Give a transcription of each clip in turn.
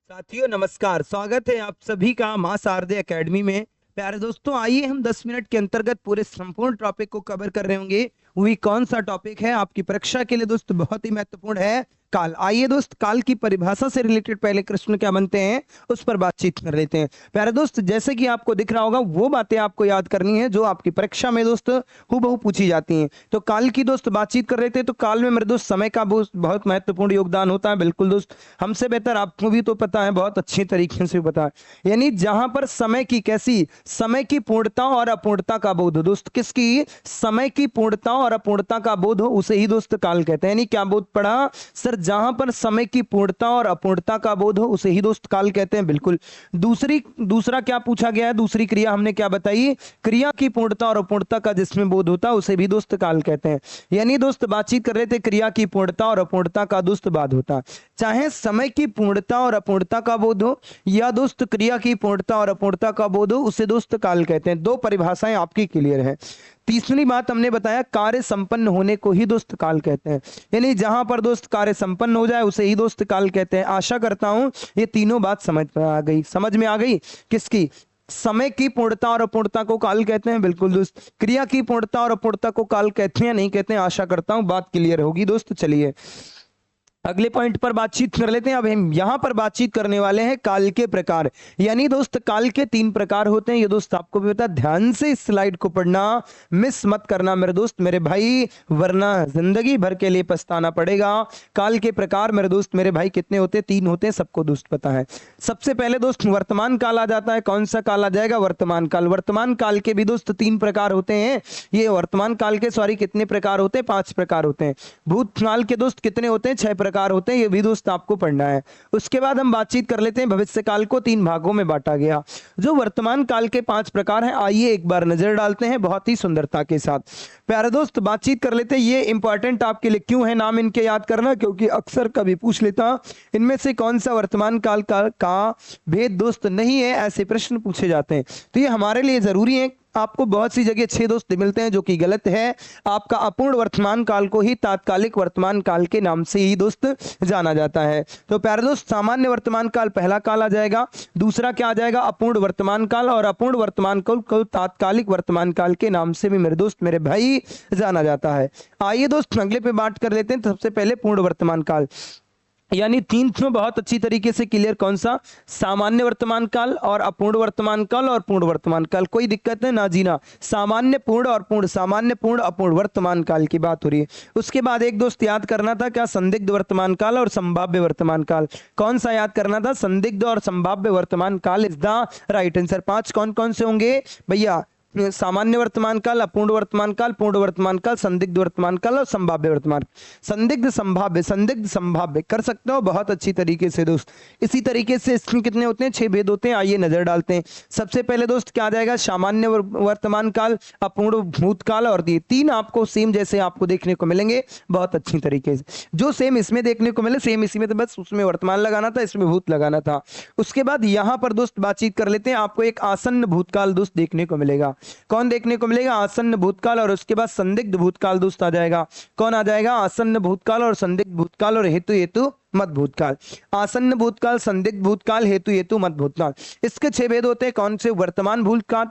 साथियों नमस्कार, स्वागत है आप सभी का मां शारदे एकेडमी में। प्यारे दोस्तों, आइए हम 10 मिनट के अंतर्गत पूरे संपूर्ण टॉपिक को कवर कर रहे होंगे। वही कौन सा टॉपिक है आपकी परीक्षा के लिए दोस्त बहुत ही महत्वपूर्ण है, काल। आइए दोस्त, काल की परिभाषा से रिलेटेड पहले प्रश्न क्या बनते हैं उस पर बातचीत कर लेते हैं। प्यारे दोस्त, जैसे कि आपको दिख रहा होगा वो बातें आपको याद करनी है जो आपकी परीक्षा में दोस्त हूबहू पूछी जाती हैं। तो काल की दोस्त बातचीत कर रहे थे, तो काल में मेरे दोस्त समय का बहुत महत्वपूर्ण योगदान होता है। बिल्कुल दोस्त, हमसे बेहतर आपको भी तो पता है, बहुत अच्छी तरीके से पता है। यानी जहां पर समय की कैसी, समय की पूर्णता और अपूर्णता का बोध हो दोस्त, किसकी, समय की पूर्णता और अपूर्णता का बोध हो, उसे ही दोस्त काल कहते हैं। यानी क्या बोध पढ़ा सर, जहां पर समय की पूर्णता और अपूर्णता का बोध हो उसे ही दोस्त काल कहते हैं। बिल्कुल। दूसरा क्या पूछा गया है, दूसरी क्रिया हमने क्या बताई, क्रिया की पूर्णता और अपूर्णता का जिसमें बोध होता है उसे भी दोस्त काल कहते हैं। यानी दोस्त बातचीत कर रहे थे, क्रिया की पूर्णता और अपूर्णता का दोस्त बोध होता है। चाहे समय की पूर्णता और अपूर्णता का बोध हो या दोस्त क्रिया की पूर्णता और अपूर्णता का बोध हो, उसे दोस्त काल कहते हैं। दो परिभाषाएं आपकी क्लियर है। तीसरी बात हमने बताया, कार्य संपन्न होने को ही दोस्त काल कहते हैं। यानी जहां पर दोस्त कार्य संपन्न हो जाए उसे ही दोस्त काल कहते हैं। आशा करता हूं ये तीनों बात समझ में आ गई। किसकी, समय की पूर्णता और अपूर्णता को काल कहते हैं। बिल्कुल दोस्त। क्रिया की पूर्णता और अपूर्णता को काल कहते हैं, नहीं कहते हैं? आशा करता हूं बात क्लियर होगी दोस्त। चलिए अगले पॉइंट पर बातचीत कर लेते हैं। अब हम यहां पर बातचीत करने वाले हैं काल के प्रकार। यानी दोस्त काल के 3 प्रकार होते हैं, ये दोस्त आपको भी पता है। ध्यान से इस स्लाइड को पढ़ना, मिस मत करना मेरे दोस्त मेरे भाई, वरना जिंदगी भर के लिए पछताना पड़ेगा। काल के प्रकार मेरे दोस्त मेरे भाई कितने होते हैं? 3 होते हैं, सबको दोस्त पता है। सबसे पहले दोस्त वर्तमान काल आ जाता है। कौन सा काल आ जाएगा? वर्तमान काल। वर्तमान काल के भी दोस्त 3 प्रकार होते हैं। ये वर्तमान काल के कितने प्रकार होते हैं? 5 प्रकार होते हैं। भूतकाल के दोस्त कितने होते हैं? 6 प्रकार होते हैं। ये भी दोस्त आपको पढ़ना है। उसके बाद हम बातचीत कर लेते हैं, भविष्य काल को 3 भागों में बांटा गया। जो वर्तमान काल के 5 प्रकार हैं, आइए एक बार नजर डालते हैं बहुत ही सुंदरता के साथ। प्यारे दोस्त बातचीत कर लेते हैं। ये इंपॉर्टेंट आपके लिए क्यों है नाम इनके याद करना, क्योंकि अक्सर कभी पूछ लेता इनमें से कौन सा वर्तमान काल का भेद दोस्त नहीं है, ऐसे प्रश्न पूछे जाते हैं। तो ये हमारे लिए जरूरी है। आपको बहुत सी जगह 6 दोस्त मिलते हैं जो कि गलत है। आपका अपूर्ण वर्तमान काल को ही तात्कालिक वर्तमान काल के नाम से ही दोस्त जाना जाता है। तो प्यारे दोस्त, सामान्य वर्तमान काल पहला काल आ जाएगा। दूसरा क्या आ जाएगा? अपूर्ण वर्तमान काल। और अपूर्ण वर्तमान काल को तात्कालिक वर्तमान काल के नाम से भी मेरे दोस्त मेरे भाई जाना जाता है। आइए दोस्त अगले पे बात कर लेते हैं। सबसे पहले पूर्ण वर्तमान काल, यानी 3 में बहुत अच्छी तरीके से क्लियर। कौन सा? सामान्य वर्तमान काल और अपूर्ण वर्तमान काल और पूर्ण वर्तमान काल। कोई दिक्कत है ना जीना। सामान्य, पूर्ण और पूर्ण, सामान्य, पूर्ण, अपूर्ण वर्तमान काल की बात हो रही है। उसके बाद एक दोस्त याद करना था, क्या? संदिग्ध वर्तमान काल और संभाव्य वर्तमान काल। कौन सा याद करना था? संदिग्ध और संभाव्य वर्तमान काल इज द राइट आंसर। 5 कौन कौन से होंगे भैया? सामान्य वर्तमान काल, अपूर्ण वर्तमान काल, पूर्ण वर्तमान काल, संदिग्ध वर्तमान काल और संभाव्य वर्तमान। संदिग्ध संभाव्य, संदिग्ध संभाव्य कर सकते हो बहुत अच्छी तरीके से दोस्त। इसी तरीके से इसमें कितने होते हैं? 6 भेद होते हैं। आइए नजर डालते हैं। सबसे पहले दोस्त क्या आ जाएगा? सामान्य वर्तमान काल, अपूर्ण भूतकाल और ये 3 आपको सेम जैसे आपको देखने को मिलेंगे बहुत अच्छी तरीके से। जो सेम इसमें देखने को मिले सेम इसी में, तो बस उसमें वर्तमान लगाना था, इसमें भूत लगाना था। उसके बाद यहां पर दोस्त बातचीत कर लेते हैं। आपको एक आसन्न भूतकाल दोस्त देखने को मिलेगा। कौन देखने को मिलेगा? आसन्न भूतकाल। और उसके बाद संदिग्ध भूतकाल दोस्त आ जाएगा। कौन आ जाएगा? आसन्न भूतकाल और संदिग्ध भूतकाल और हेतु मत भूतकाल। आसन्न भूतकाल, संदिग्ध भूतकाल, हेतु मत भूतकाल। इसके 6 भेद होते हैं। कौन से? वर्तमान भूतकाल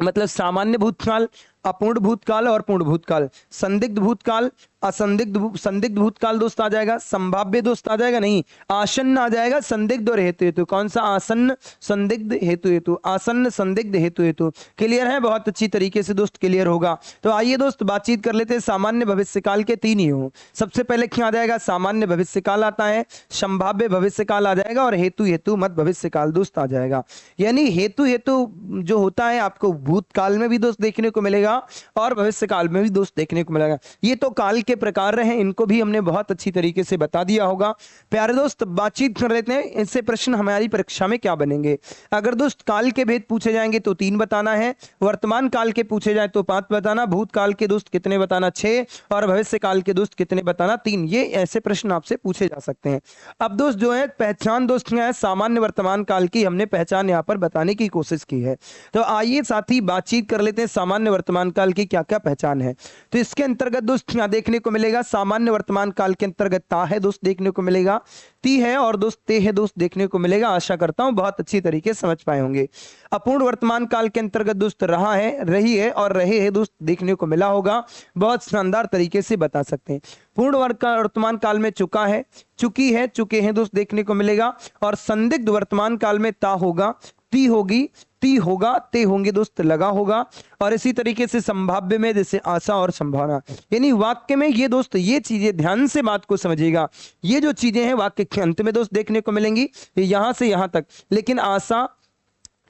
मतलब सामान्य भूतकाल, अपूर्ण भूतकाल और पूर्ण भूतकाल, संदिग्ध भूतकाल, संदिग्ध भूतकाल दोस्त आ जाएगा। संभाव्य दोस्त आ जाएगा नहीं, आसन्न आ जाएगा। संदिग्ध और हेतु। कौन सा? आसन्न, संदिग्ध, हेतु। आसन्न, संदिग्ध, हेतु। क्लियर है? बहुत अच्छी तरीके से दोस्त क्लियर होगा। तो आइए दोस्त बातचीत कर लेते हैं। सामान्य भविष्य काल के 3 ही हो। सबसे पहले क्या आ जाएगा? सामान्य भविष्य काल आता है, संभाव्य भविष्य काल आ जाएगा और हेतु मत भविष्य काल दोस्त आ जाएगा। यानी हेतु जो होता है आपको भूतकाल में भी दोस्त देखने को मिलेगा और भविष्य काल में भी दोस्त देखने को मिलेगा। ये तो काल के प्रकार रहे, इनको भी हमने बहुत अच्छी तरीके से बता दिया होगा। प्यारे दोस्त बातचीत कर लेते हैं, इससे प्रश्न हमारी परीक्षा में क्या बनेंगे। अगर दोस्त काल के भेद पूछे जाएंगे तो 3 बताना है, वर्तमान काल के पूछे जाए तो 5 बताना, भूतकाल के दोस्त कितने बताना 6 और भविष्य काल के दोस्त कितने बताना 3। ये ऐसे प्रश्न आपसे पूछे जा सकते हैं। अब दोस्त जो है पहचान दोस्त है सामान्य वर्तमान काल की, हमने पहचान यहाँ पर बताने की कोशिश की है। तो आइए साथ ही बातचीत कर लेते हैं सामान्य वर्तमान काल की क्या क्या पहचान है। तो इसके अंतर्गत दोस्त यहाँ देखने को मिलेगा। सामान्य वर्तमान काल के अंतर्गत ता है दोस्त देखने को मिलेगा, ती है और दोस्त ते है दोस्त देखने को मिलेगा। आशा करता हूं बहुत अच्छी तरीके से समझ पाए होंगे। अपूर्ण वर्तमान काल के अंतर्गत दोस्त रहा है, रही है और रहे है दोस्त देखने को मिला होगा। बहुत शानदार तरीके से बता सकते हैं। पूर्ण वर्तमान काल में चुका है, चुकी है, चुके हैं दोस्त देखने को मिलेगा। और संदिग्ध वर्तमान काल में ता होगा, ती होगी, ती होगा, ते होंगे दोस्त लगा होगा। और इसी तरीके से संभाव्य में जैसे आशा और संभावना, यानी वाक्य में ये दोस्त ये चीजें ध्यान से बात को समझिएगा। ये जो चीजें हैं वाक्य के अंत में दोस्त देखने को मिलेंगी, यहां से यहां तक। लेकिन आशा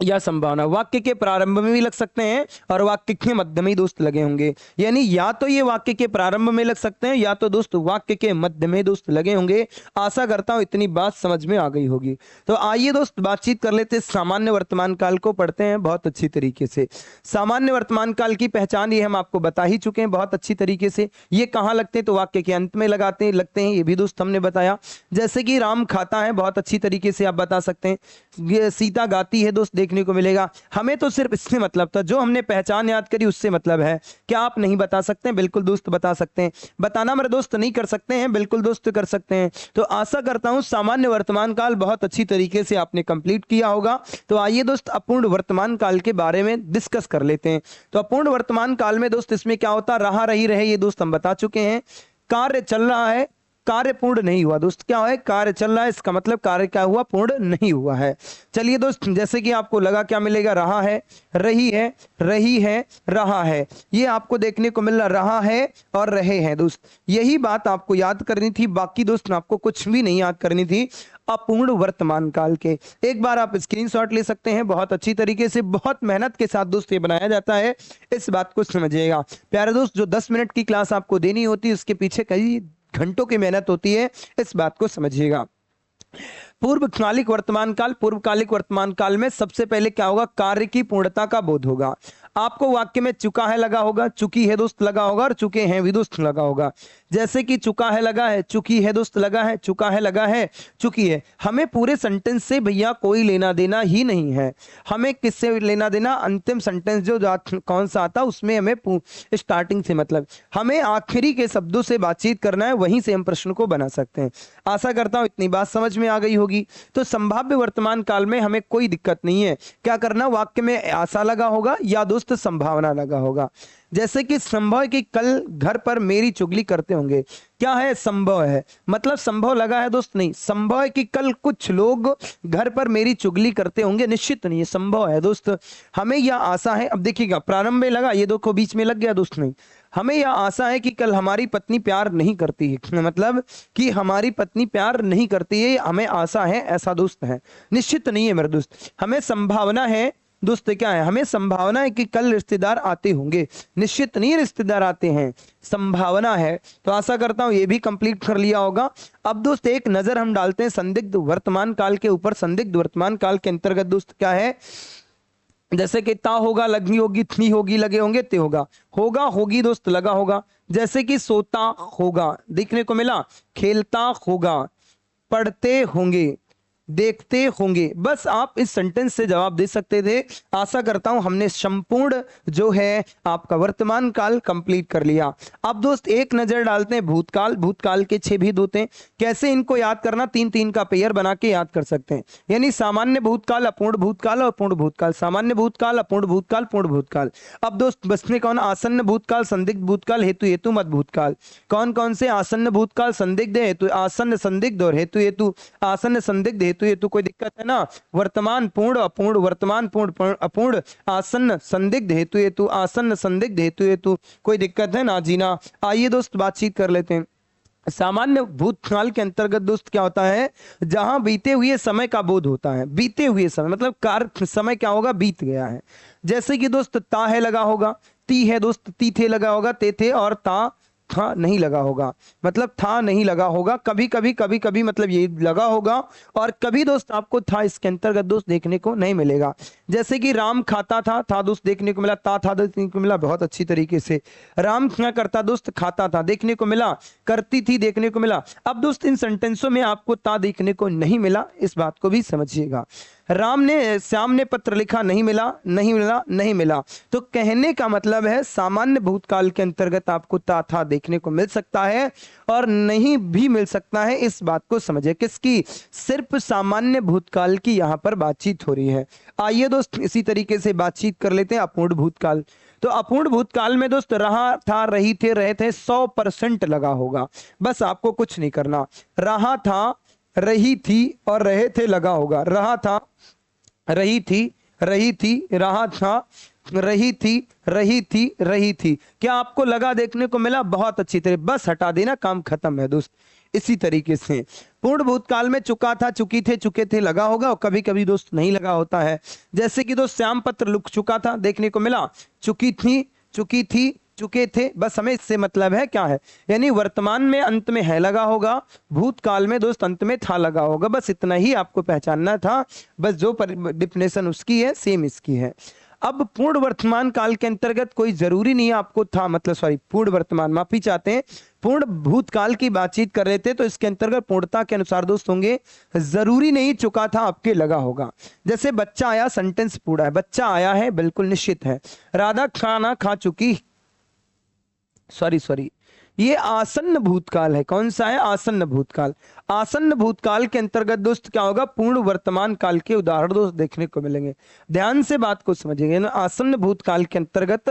या संभावना वाक्य के प्रारंभ में भी लग सकते हैं और वाक्य के मध्य में ही दोस्त लगे होंगे। यानी या तो ये वाक्य के प्रारंभ में लग सकते हैं या तो दोस्त वाक्य के मध्य में दोस्त लगे होंगे। आशा करता हूं इतनी बात समझ में आ गई होगी। तो आइए दोस्त बातचीत कर लेते हैं, सामान्य वर्तमान काल को पढ़ते हैं बहुत अच्छी तरीके से। सामान्य वर्तमान काल की पहचान ये हम आपको बता ही चुके हैं बहुत अच्छी तरीके से। ये कहाँ लगते हैं तो वाक्य के अंत में लगते हैं, ये भी दोस्त हमने बताया। जैसे कि राम खाता है, बहुत अच्छी तरीके से आप बता सकते हैं। सीता गाती है दोस्त देखने को मिलेगा। हमें तो सिर्फ इससे मतलब था, जो हमने पहचान याद करी उससे मतलब है। क्या आप नहीं बता सकते हैं? बिल्कुल दोस्त बता सकते हैं। बताना मेरे दोस्त नहीं कर सकते हैं, बिल्कुल दोस्त कर सकते हैं। तो आशा करता हूं सामान्य वर्तमान काल बहुत अच्छी तरीके से आपने कंप्लीट किया होगा। तो आइए दोस्त अपूर्ण वर्तमान काल के बारे में डिस्कस कर लेते हैं। तो अपूर्ण वर्तमान काल में दोस्त इसमें क्या होता, रहा, रही, रहे, ये दोस्त हम बता चुके हैं। कार्य चल रहा है, कार्य पूर्ण नहीं हुआ दोस्त। क्या है? कार्य चल रहा है, इसका मतलब कार्य क्या हुआ, पूर्ण नहीं हुआ है। चलिए दोस्त, जैसे कि आपको लगा क्या मिलेगा, रहा है, रही है, रही है, रहा है, ये आपको देखने को मिल रहा है और रहे हैं दोस्त। यही बात आपको याद करनी थी, बाकी दोस्त आपको कुछ भी नहीं याद करनी थी अपूर्ण वर्तमान काल के। एक बार आप स्क्रीनशॉट ले सकते हैं, बहुत अच्छी तरीके से, बहुत मेहनत के साथ दोस्त ये बनाया जाता है, इस बात को समझिएगा प्यारे दोस्त। जो 10 मिनट की क्लास आपको देनी होती है उसके पीछे कई घंटों की मेहनत होती है, इस बात को समझिएगा। पूर्वकालिक वर्तमान काल, पूर्वकालिक वर्तमान काल में सबसे पहले क्या होगा, कार्य की पूर्णता का बोध होगा। आपको वाक्य में चुका है लगा होगा, चुकी है दोस्त लगा होगा और चुके हैं भी दोस्त लगा होगा। जैसे कि चुका है लगा है, चुकी है दोस्त लगा है, चुका है लगा है, चुकी है। हमें पूरे सेंटेंस से भैया कोई लेना देना ही नहीं है। हमें किससे लेना देना, अंतिम सेंटेंस जो कौन सा आता उसमें हमें स्टार्टिंग से मतलब, हमें आखिरी के शब्दों से बातचीत करना है, वहीं से हम प्रश्न को बना सकते हैं। आशा करता हूं इतनी बात समझ में आ गई होगी। तो संभाव्य वर्तमान काल में हमें कोई दिक्कत नहीं है। क्या करना, वाक्य में आशा लगा होगा या दोस्त संभावना लगा होगा। जैसे कि संभव है कि कल घर पर मेरी चुगली करते होंगे। क्या है, संभव है, मतलब संभव लगा है दोस्त नहीं। संभव है कि कल कुछ लोग घर पर मेरी चुगली करते होंगे, निश्चित नहीं है, संभव है दोस्त। हमें यह आशा है, अब देखिएगा प्रारंभ में लगा, ये देखो बीच में लग गया दोस्त नहीं। हमें यह आशा है कि कल हमारी पत्नी प्यार नहीं करती है, मतलब कि हमारी पत्नी प्यार नहीं करती है, हमें आशा है, ऐसा दोस्त है, निश्चित नहीं है मेरे दोस्त। हमें संभावना है दोस्त, क्या है, हमें संभावना है कि कल रिश्तेदार आते होंगे, निश्चित नहीं रिश्तेदार आते हैं, संभावना है। तो आशा करता हूं ये भी कंप्लीट कर लिया होगा। अब दोस्त एक नजर हम डालते हैं संदिग्ध वर्तमान काल के ऊपर। संदिग्ध वर्तमान काल के अंतर्गत दोस्त क्या है, जैसे कि ता होगा, लगी होगी, थी होगी, लगे होंगे, ते होगा, होगा, होगी दोस्त, लगा होगा। जैसे कि सोता होगा देखने को मिला, खेलता होगा, पढ़ते होंगे, देखते होंगे। बस आप इस सेंटेंस से जवाब दे सकते थे। आशा करता हूं हमने संपूर्ण जो है आपका वर्तमान काल कंप्लीट कर लिया। अब दोस्त एक नजर डालते हैं भूतकाल। भूतकाल के 6 भेद होते हैं, कैसे इनको याद करना, 3-3 का पेयर बना के याद कर सकते हैं। यानी सामान्य भूतकाल, अपूर्ण भूतकाल और पूर्ण भूतकाल। सामान्य भूतकाल, अपूर्ण भूतकाल, पूर्ण भूतकाल। अब दोस्त बचने कौन, आसन्न भूतकाल, संदिग्ध भूतकाल, हेतु हेतु मत भूतकाल। कौन कौन से, आसन्न भूतकाल, संदिग्ध हेतु, आसन्न संदिग्ध और हेतु हेतु। आसन्न संदिग्ध हेतु हेतु कोई दिक्कत है ना। वर्तमान पूर्ण अपूर्ण, वर्तमान पूर्ण अपूर्ण, आसन्न संदिग्ध हेतु हेतु, आसन्न संदिग्ध हेतु हेतु, कोई दिक्कत है ना जीना। आइए दोस्त बातचीत कर लेते हैं। सामान्य भूतकाल के अंतर्गत दोस्त क्या होता है, जहां बीते हुए समय का बोध होता है। बीते हुए समय मतलब कार्य समय क्या होगा, बीत गया है। जैसे कि दोस्त ता है लगा होगा, ती है दोस्त, ती थे लगा होगा, ते थे, और ता था नहीं लगा होगा, मतलब था नहीं लगा होगा। कभी कभी कभी कभी मतलब ये लगा होगा, और कभी दोस्त आपको था इसके अंतर्गत दोस्त देखने को नहीं मिलेगा। जैसे कि राम खाता था दोस्त देखने को मिला, था देखने को मिला बहुत अच्छी तरीके से। राम क्या करता दोस्त, खाता था देखने को मिला, करती थी देखने को मिला। अब दोस्त इन सेंटेंसों में आपको ता देखने को नहीं मिला, इस बात को भी समझिएगा। राम ने श्याम ने पत्र लिखा, नहीं मिला, नहीं मिला, नहीं मिला। तो कहने का मतलब है सामान्य भूतकाल के अंतर्गत आपको था था देखने को मिल सकता है और नहीं भी मिल सकता है। इस बात को समझे, किसकी? सिर्फ सामान्य भूतकाल की यहाँ पर बातचीत हो रही है। आइए दोस्त इसी तरीके से बातचीत कर लेते हैं अपूर्ण भूतकाल। तो अपूर्ण भूतकाल में दोस्त रहा था, रही थे, रहे थे 100% लगा होगा। बस आपको कुछ नहीं करना, रहा था, रही थी और रहे थे लगा होगा। रहा था, रही थी, रही थी, रहा था, रही थी, रही थी, रही थी। क्या आपको लगा देखने को मिला? बहुत अच्छी तरह, बस हटा देना, काम खत्म है दोस्त। इसी तरीके से पूर्ण भूतकाल में चुका था, चुकी थे, चुके थे लगा होगा और कभी कभी दोस्त नहीं लगा होता है। जैसे कि दोस्त श्याम पत्र लिख चुका था, देखने को मिला, चुकी थी, चुकी थी, चुके थे। बस हमें इससे मतलब है क्या है, यानी वर्तमान में अंत में है लगा होगा, भूतकाल में दोस्त अंत में था लगा होगा। बस इतना ही आपको पहचानना था। बस जो डिफिनेशन उसकी है सेम इसकी है। अब पूर्ण वर्तमान काल के अंतर्गत कोई जरूरी नहीं है आपको था, मतलब सॉरी पूर्ण वर्तमान, माफी चाहते हैं, पूर्ण भूतकाल की बातचीत कर रहे थे तो इसके अंतर्गत पूर्णता के अनुसार दोस्त होंगे, जरूरी नहीं चुका था आपके लगा होगा। जैसे बच्चा आया, सेंटेंस पूरा है, बच्चा आया है बिल्कुल निश्चित है। राधा खाना खा चुकी, सॉरी ये आसन्न भूतकाल है। कौन सा है? आसन्न भूतकाल। आसन्न भूतकाल के अंतर्गत दोस्त क्या होगा? पूर्ण वर्तमान काल के उदाहरण दोस्त देखने को मिलेंगे। ध्यान से बात को समझिएगा ना, आसन्न भूतकाल के अंतर्गत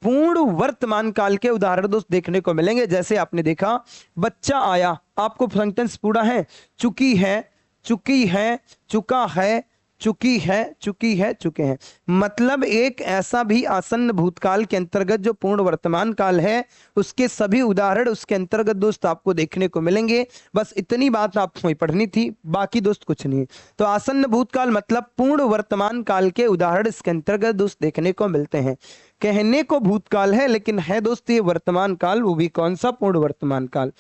पूर्ण वर्तमान काल के उदाहरण दोस्त देखने को मिलेंगे। जैसे आपने देखा बच्चा आया, आपको सेंटेंस पूरा है, चुकी है, चुकी है, चुका है, चुकी है, चुकी है, चुके हैं। मतलब एक ऐसा भी आसन्न भूतकाल के अंतर्गत जो पूर्ण वर्तमान काल है, उसके सभी उदाहरण उसके अंतर्गत दोस्त आपको देखने को मिलेंगे। बस इतनी बात आपको पढ़नी थी, बाकी दोस्त कुछ नहीं। तो आसन्न भूतकाल मतलब पूर्ण वर्तमान काल के उदाहरण इसके अंतर्गत दोस्त देखने को मिलते हैं। कहने को भूतकाल है लेकिन है दोस्त ये वर्तमान काल, वो भी कौन सा? पूर्ण वर्तमान काल।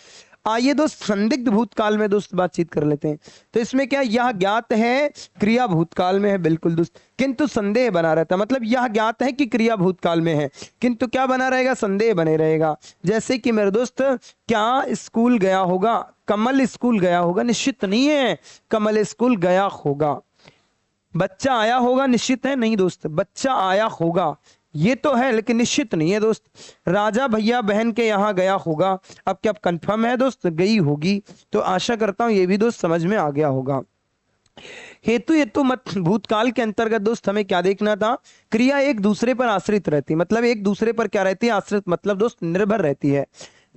आइए दोस्त संदिग्ध भूतकाल में दोस्त बातचीत कर लेते हैं। तो इसमें क्या, यह ज्ञात है, क्रिया भूतकाल में है, बिल्कुल दोस्त, किंतु संदेह बना रहता है। मतलब यह ज्ञात है कि क्रिया भूतकाल में है, किंतु क्या बना रहेगा? संदेह बने रहेगा। जैसे कि मेरे दोस्त, क्या स्कूल गया होगा? कमल स्कूल गया होगा? निश्चित नहीं है कमल स्कूल गया होगा। बच्चा आया होगा? निश्चित है नहीं दोस्त, बच्चा आया होगा ये तो है लेकिन निश्चित नहीं है दोस्त। राजा भैया बहन के यहाँ गया होगा, अब क्या कंफर्म है दोस्त? गई होगी। तो आशा करता हूं ये भी दोस्त समझ में आ गया होगा। हेतु हेतु मत भूतकाल के अंतर्गत दोस्त हमें क्या देखना था? क्रिया एक दूसरे पर आश्रित रहती, मतलब एक दूसरे पर क्या रहती है? आश्रित, मतलब दोस्त निर्भर रहती है।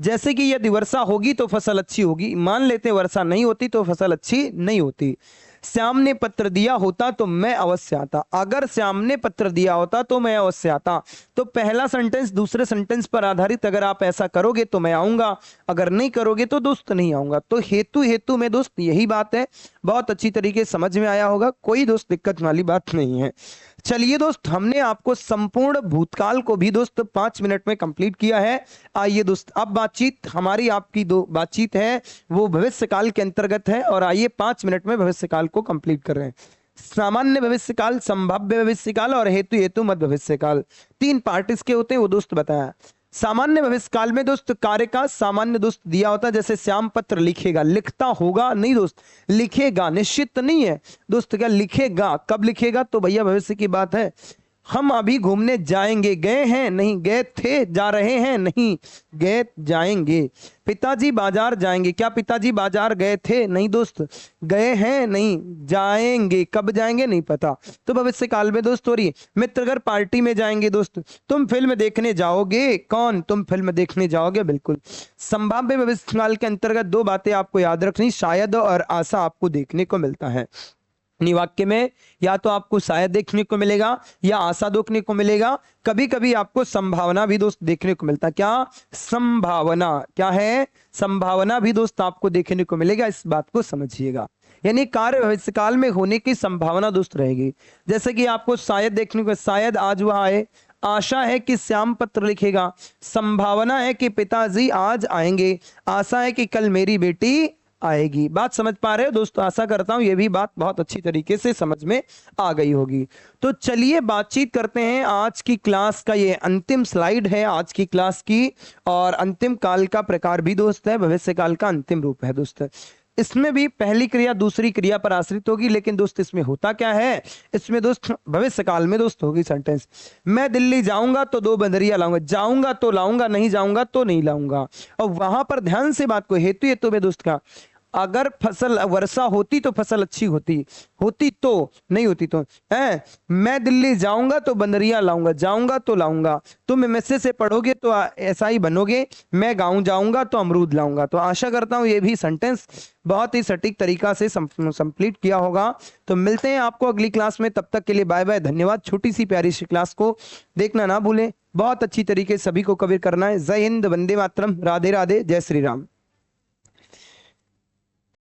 जैसे कि यदि वर्षा होगी तो फसल अच्छी होगी, मान लेते वर्षा नहीं होती तो फसल अच्छी नहीं होती। श्याम ने पत्र दिया होता तो मैं अवश्य आता, अगर श्याम ने पत्र दिया होता तो मैं अवश्य आता। तो पहला सेंटेंस दूसरे सेंटेंस पर आधारित, अगर आप ऐसा करोगे तो मैं आऊंगा, अगर नहीं करोगे तो दोस्त नहीं आऊंगा। तो हेतु हेतु में दोस्त यही बात है, बहुत अच्छी तरीके समझ में आया होगा, कोई दोस्त दिक्कत वाली बात नहीं है। चलिए दोस्त, हमने आपको संपूर्ण भूतकाल को भी दोस्त 5 मिनट में कंप्लीट किया है। आइए दोस्त, अब बातचीत हमारी आपकी दो बातचीत है वो भविष्य काल के अंतर्गत है, और आइए 5 मिनट में भविष्य काल को कंप्लीट कर रहे हैं। सामान्य भविष्य काल, संभाव्य भविष्य काल और हेतु हेतु मत भविष्य काल, 3 पार्ट इसके होते हैं, वो दोस्त बताया। सामान्य भविष्य काल में दोस्त कार्य का सामान्य दोस्त दिया होता है, जैसे श्याम पत्र लिखेगा, लिखता होगा नहीं दोस्त, लिखेगा, निश्चित नहीं है दोस्त। क्या लिखेगा? कब लिखेगा? तो भैया भविष्य की बात है। हम अभी घूमने जाएंगे, गए हैं नहीं, गए थे, जा रहे हैं नहीं, गए जाएंगे। पिताजी बाजार जाएंगे, क्या पिताजी बाजार गए थे? नहीं दोस्त, गए हैं नहीं, जाएंगे, कब जाएंगे नहीं पता। तो भविष्य काल में दोस्त हो रही है। मित्रगण पार्टी में जाएंगे दोस्त, तुम फिल्म देखने जाओगे, कौन? तुम फिल्म देखने जाओगे, बिल्कुल। संभाव्य भविष्य काल के अंतर्गत 2 बातें आपको याद रखनी, शायद और आशा आपको देखने को मिलता है। वाक्य में या तो आपको शायद देखने को मिलेगा या आशा देखने को मिलेगा, कभी कभी आपको संभावना भी दोस्त देखने को मिलता है। क्या? संभावना। क्या है? संभावना भी दोस्त आपको देखने को मिलेगा, इस बात को समझिएगा। यानी कार्य भविष्य काल में होने की संभावना दोस्त रहेगी। जैसे कि आपको शायद देखने को, शायद आज वह आए, आशा है कि श्याम पत्र लिखेगा, संभावना है कि पिताजी आज आएंगे, आशा है कि कल मेरी बेटी आएगी। बात समझ पा रहे हो दोस्तों? आशा करता हूं ये भी बात बहुत अच्छी तरीके से समझ में आ गई होगी। तो चलिए बातचीत करते हैं आज की क्लास का, ये अंतिम स्लाइड है आज की क्लास की, और अंतिम काल का प्रकार भी दोस्त है, भविष्य काल का अंतिम रूप है दोस्त। इसमें भी पहली क्रिया दूसरी क्रिया पर आश्रित होगी, लेकिन दोस्त इसमें होता क्या है, इसमें दोस्त भविष्य काल में दोस्त होगी सेंटेंस। मैं दिल्ली जाऊंगा तो 2 बंदरिया लाऊंगा, जाऊंगा तो लाऊंगा, नहीं जाऊंगा तो नहीं लाऊंगा। और वहां पर ध्यान से बात को हेतु हेतु में दोस्त का, अगर फसल वर्षा होती तो फसल अच्छी होती, होती तो, नहीं होती तो है। मैं दिल्ली जाऊंगा तो बंदरिया लाऊंगा, जाऊंगा तो लाऊंगा। तुम मैसेज से पढ़ोगे तो ऐसा ही बनोगे, मैं गाँव जाऊंगा तो अमरूद लाऊंगा। तो आशा करता हूं ये भी सेंटेंस बहुत ही सटीक तरीका से कंप्लीट किया होगा। तो मिलते हैं आपको अगली क्लास में, तब तक के लिए बाय बाय, धन्यवाद। छोटी सी प्यारी सी क्लास को देखना ना भूलें, बहुत अच्छी तरीके से सभी को कवर करना है। जय हिंद, वंदे मातरम, राधे राधे, जय श्री राम।